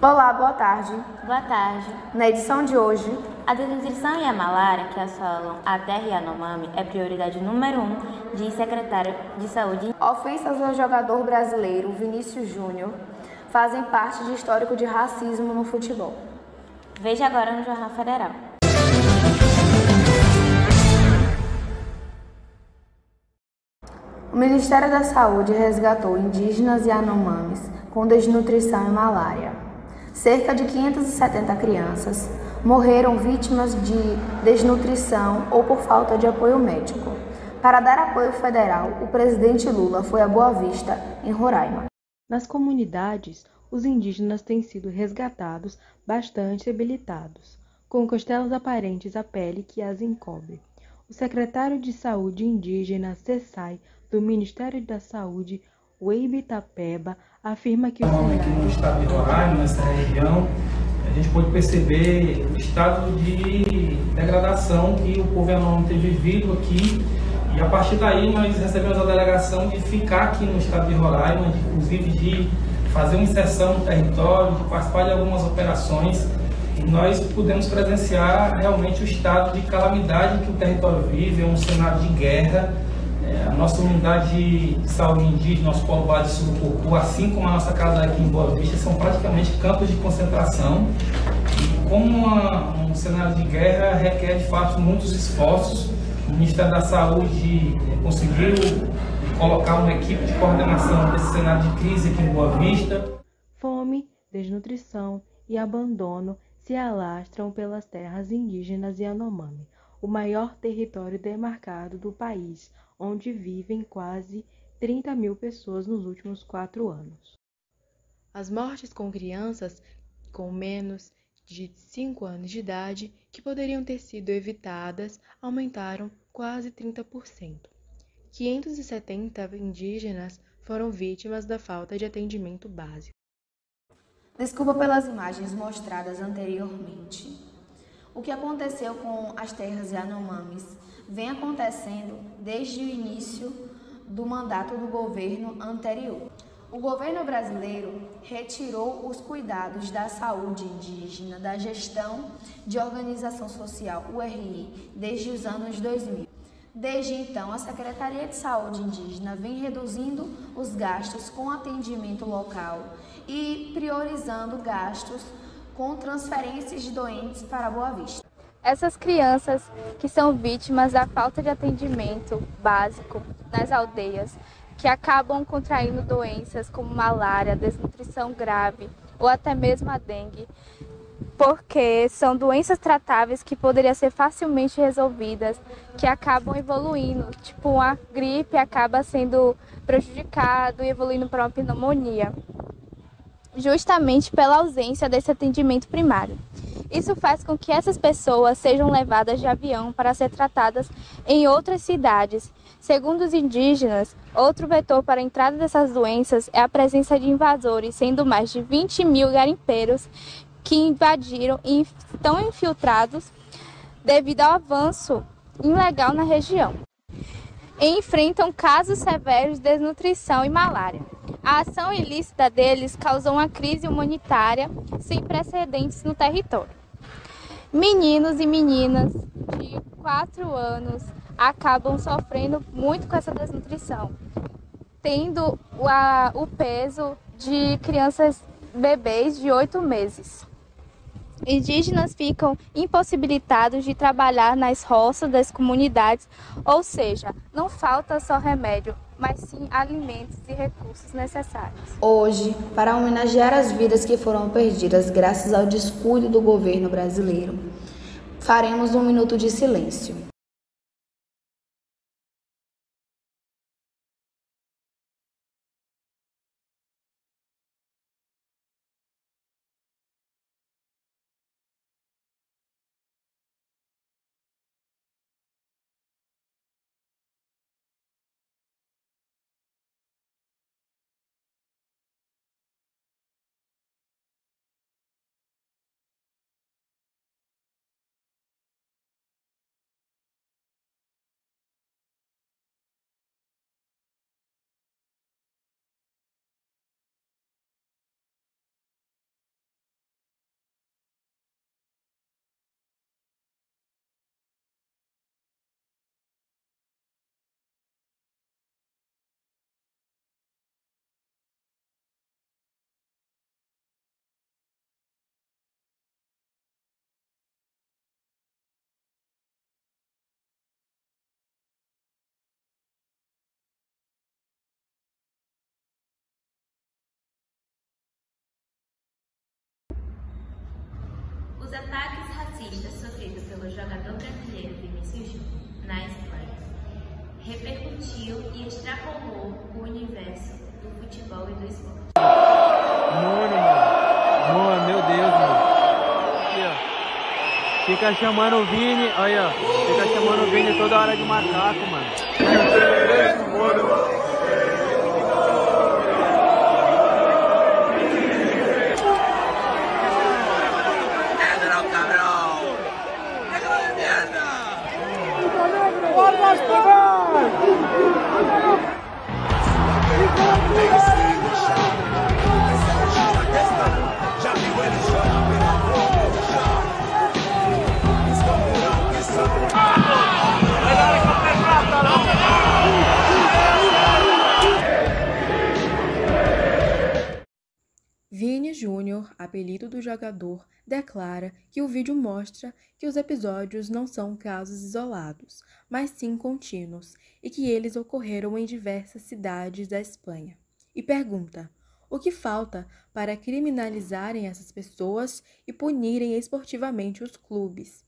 Olá, boa tarde. Boa tarde. Na edição de hoje, A desnutrição e a malária, que assolam a terra Yanomami, é prioridade número 1, diz secretário de Saúde. ofensas ao jogador brasileiro Vinícius Júnior fazem parte de histórico de racismo no futebol. Veja agora no Jornal Federal. O Ministério da Saúde resgatou indígenas Yanomamis com desnutrição e malária. Cerca de 570 crianças morreram vítimas de desnutrição ou por falta de apoio médico. Para dar apoio federal, o presidente Lula foi a Boa Vista, em Roraima. Nas comunidades, os indígenas têm sido resgatados bastante debilitados, com costelas aparentes à pele que as encobre. O secretário de Saúde Indígena, SESAI, do Ministério da Saúde, Weibe Tapeba, afirma que o Aqui no estado de Roraima, nessa região, a gente pode perceber o estado de degradação que o povo Yanomami tem vivido aqui. E a partir daí nós recebemos a delegação de ficar aqui no estado de Roraima, inclusive de fazer uma inserção no território, de participar de algumas operações. E nós pudemos presenciar realmente o estado de calamidade que o território vive, é um cenário de guerra. A nossa unidade de saúde indígena, nosso polo base de Surucucu, assim como a nossa casa aqui em Boa Vista, são praticamente campos de concentração. E como um cenário de guerra requer, de fato, muitos esforços, o Ministério da Saúde conseguiu colocar uma equipe de coordenação desse cenário de crise aqui em Boa Vista. Fome, desnutrição e abandono se alastram pelas terras indígenas Yanomami, o maior território demarcado do país, onde vivem quase 30 mil pessoas nos últimos 4 anos. As mortes com crianças com menos de 5 anos de idade, que poderiam ter sido evitadas, aumentaram quase 30%. 570 indígenas foram vítimas da falta de atendimento básico. Desculpa pelas imagens mostradas anteriormente. O que aconteceu com as terras Yanomamis vem acontecendo desde o início do mandato do governo anterior. O governo brasileiro retirou os cuidados da saúde indígena da gestão de organização social, URI, desde os anos 2000. Desde então, a Secretaria de Saúde Indígena vem reduzindo os gastos com atendimento local e priorizando gastos com transferências de doentes para Boa Vista. Essas crianças que são vítimas da falta de atendimento básico nas aldeias, que acabam contraindo doenças como malária, desnutrição grave ou até mesmo a dengue, porque são doenças tratáveis que poderiam ser facilmente resolvidas, que acabam evoluindo, tipo a gripe acaba sendo prejudicado e evoluindo para uma pneumonia, justamente pela ausência desse atendimento primário. Isso faz com que essas pessoas sejam levadas de avião para ser tratadas em outras cidades. Segundo os indígenas, outro vetor para a entrada dessas doenças é a presença de invasores, sendo mais de 20 mil garimpeiros que invadiram e estão infiltrados devido ao avanço ilegal na região. E enfrentam casos severos de desnutrição e malária. A ação ilícita deles causou uma crise humanitária sem precedentes no território. Meninos e meninas de 4 anos acabam sofrendo muito com essa desnutrição, tendo o peso de crianças bebês de 8 meses. Indígenas ficam impossibilitados de trabalhar nas roças das comunidades, ou seja, não falta só remédio, mas sim alimentos e recursos necessários. Hoje, para homenagear as vidas que foram perdidas graças ao descuido do governo brasileiro, faremos um minuto de silêncio. ataques racistas sofridos pelo jogador brasileiro Vinícius Júnior na Espanha repercutiu e extrapolou o universo do futebol e do esporte. Mano, meu Deus, mano. Aqui, ó. Fica chamando o Vini, olha, ó. Fica chamando o Vini toda hora de macaco, mano. Vini Júnior, apelido do jogador, declara que o vídeo mostra que os episódios não são casos isolados, mas sim contínuos, e que eles ocorreram em diversas cidades da Espanha. E pergunta: o que falta para criminalizarem essas pessoas e punirem esportivamente os clubes?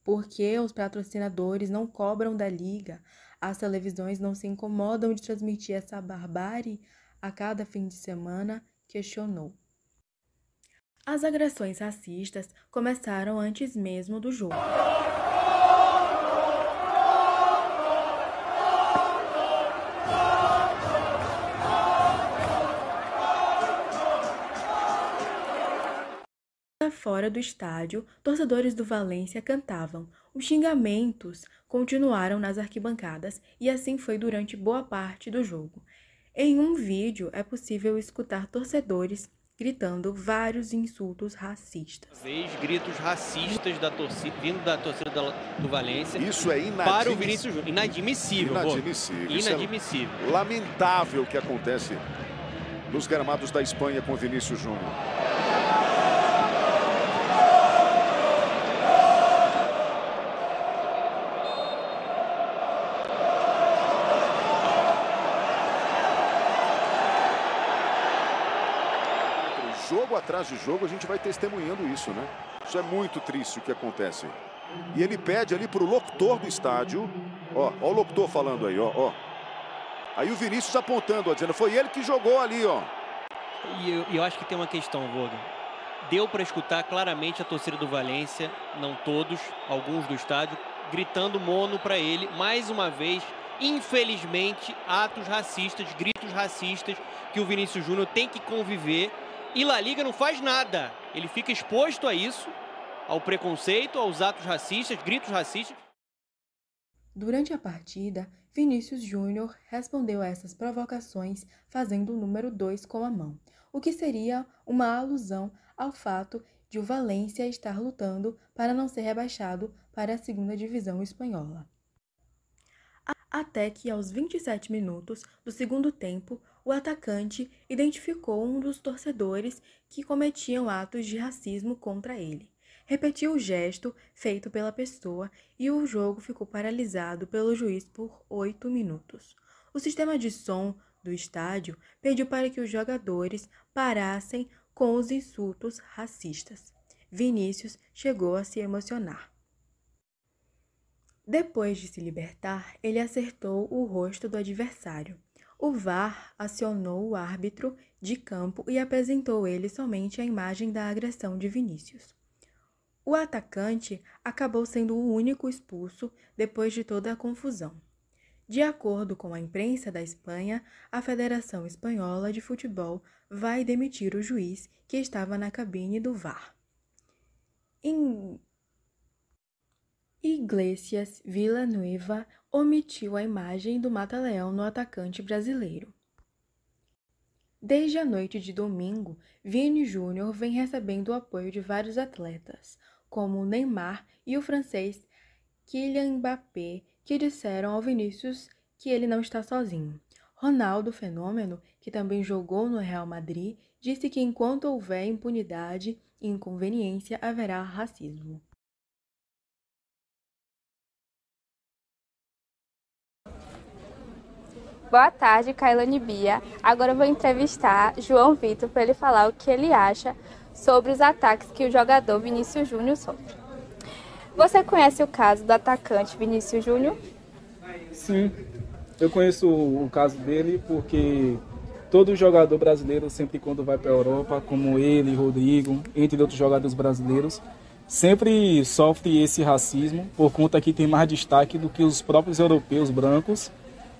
Por que os patrocinadores não cobram da liga? As televisões não se incomodam de transmitir essa barbárie a cada fim de semana? Questionou. As agressões racistas começaram antes mesmo do jogo. Fora do estádio, torcedores do Valência cantavam. Os xingamentos continuaram nas arquibancadas e assim foi durante boa parte do jogo. Em um vídeo é possível escutar torcedores gritando vários insultos racistas. Gritos racistas vindo da torcida do Valência. Isso é inadmissível. Para o Vinícius Júnior. Inadmissível. Inadmissível. Lamentável o que acontece nos gramados da Espanha com o Vinícius Júnior. Jogo atrás de jogo, a gente vai testemunhando isso, né? Isso é muito triste o que acontece. E ele pede ali para o locutor do estádio. Ó o locutor falando aí, ó. Aí o Vinícius apontando, ó, dizendo, foi ele que jogou ali, ó. E eu acho que tem uma questão, Voga. Deu para escutar claramente a torcida do Valência, não todos, alguns do estádio, gritando mono para ele. Mais uma vez, infelizmente, atos racistas, gritos racistas que o Vinícius Júnior tem que conviver. E La Liga não faz nada. Ele fica exposto a isso, ao preconceito, aos atos racistas, gritos racistas. Durante a partida, Vinícius Júnior respondeu a essas provocações fazendo o número 2 com a mão, o que seria uma alusão ao fato de o Valência estar lutando para não ser rebaixado para a segunda divisão espanhola. Até que, aos 27 minutos do segundo tempo, o atacante identificou um dos torcedores que cometiam atos de racismo contra ele. Repetiu o gesto feito pela pessoa e o jogo ficou paralisado pelo juiz por 8 minutos. O sistema de som do estádio pediu para que os jogadores parassem com os insultos racistas. Vinícius chegou a se emocionar. Depois de se libertar, ele acertou o rosto do adversário. O VAR acionou o árbitro de campo e apresentou ele somente a imagem da agressão de Vinícius. O atacante acabou sendo o único expulso depois de toda a confusão. De acordo com a imprensa da Espanha, a Federação Espanhola de Futebol vai demitir o juiz que estava na cabine do VAR. Iglesias Villanueva omitiu a imagem do mata-leão no atacante brasileiro. Desde a noite de domingo, Vini Júnior vem recebendo o apoio de vários atletas, como o Neymar e o francês Kylian Mbappé, que disseram ao Vinícius que ele não está sozinho. Ronaldo Fenômeno, que também jogou no Real Madrid, disse que enquanto houver impunidade e inconveniência, haverá racismo. Boa tarde, Kailane Bia. Agora eu vou entrevistar João Vitor para ele falar o que ele acha sobre os ataques que o jogador Vinícius Júnior sofre. Você conhece o caso do atacante Vinícius Júnior? Sim, eu conheço o caso dele porque todo jogador brasileiro, sempre quando vai para a Europa, como ele, Rodrigo, entre outros jogadores brasileiros, sempre sofre esse racismo por conta que tem mais destaque do que os próprios europeus brancos,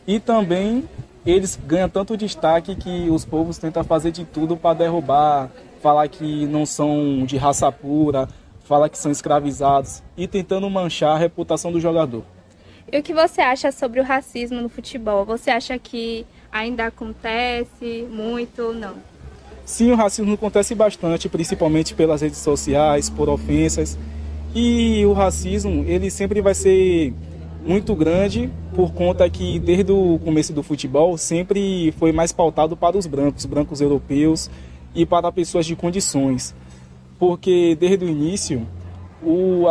e também eles ganham tanto destaque que os povos tentam fazer de tudo para derrubar, falar que não são de raça pura, falar que são escravizados e tentando manchar a reputação do jogador. E o que você acha sobre o racismo no futebol? Você acha que ainda acontece muito ou não? Sim, o racismo acontece bastante, principalmente pelas redes sociais, por ofensas. E o racismo, ele sempre vai ser muito grande por conta que desde o começo do futebol sempre foi mais pautado para os brancos europeus e para pessoas de condições. Porque desde o início, o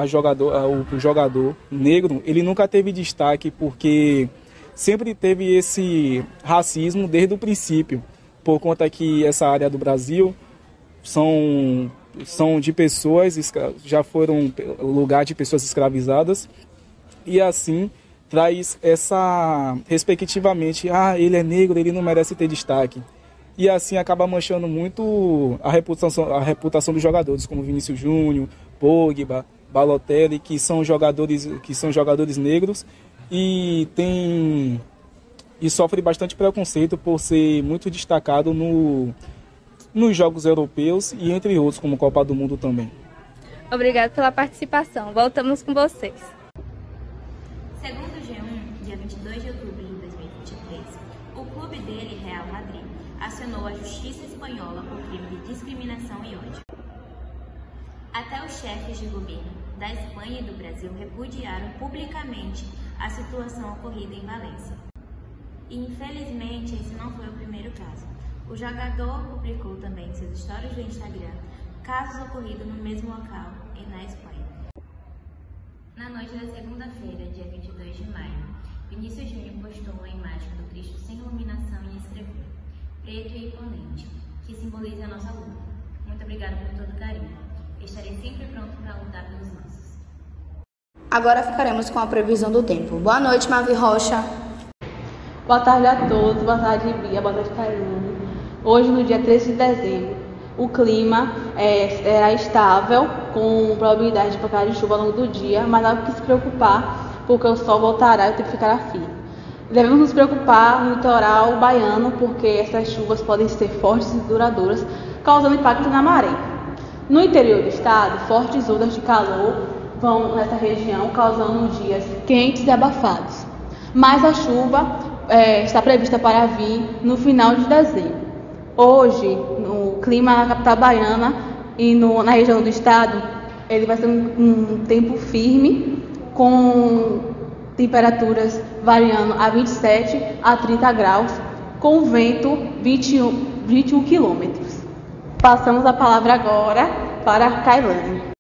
jogador negro, ele nunca teve destaque porque sempre teve esse racismo desde o princípio, por conta que essa área do Brasil são de pessoas, já foram lugar de pessoas escravizadas, e assim traz essa, respectivamente, ele é negro, ele não merece ter destaque. E assim acaba manchando muito a reputação dos jogadores, como Vinícius Júnior, Pogba, Balotelli, que são jogadores negros e sofre bastante preconceito por ser muito destacado nos jogos europeus e entre outros, como Copa do Mundo também. Obrigado pela participação. Voltamos com vocês. Segundo o G1, dia 22 de outubro de 2023, o clube dele, Real Madrid, acionou a justiça espanhola por crime de discriminação e ódio. Até os chefes de governo da Espanha e do Brasil repudiaram publicamente a situação ocorrida em Valência. E infelizmente esse não foi o primeiro caso. O jogador publicou também em seus stories do Instagram casos ocorridos no mesmo local e na Espanha. Na noite da segunda-feira, dia 22 de maio, Vinícius Júnior postou uma imagem do Cristo sem iluminação e escreveu: preto e imponente, que simboliza a nossa luta. Muito obrigada por todo o carinho. Estarei sempre pronto para lutar pelos nossos. Agora ficaremos com a previsão do tempo. Boa noite, Mavi Rocha. Boa tarde a todos, boa tarde Bia, boa tarde Karine. Hoje, no dia 13 de dezembro, o clima será estável, com probabilidade de pancadas de chuva ao longo do dia, mas não há que se preocupar, porque o sol voltará e o tempo ficará firme. Devemos nos preocupar no litoral baiano, porque essas chuvas podem ser fortes e duradouras, causando impacto na maré. No interior do estado, fortes ondas de calor vão nessa região, causando dias quentes e abafados. Mas a chuva está prevista para vir no final de dezembro. Hoje, no clima na capital baiana e na região do estado, ele vai ser um tempo firme, com temperaturas variando a 27 a 30 graus, com vento 21 quilômetros. Passamos a palavra agora para a Kailane.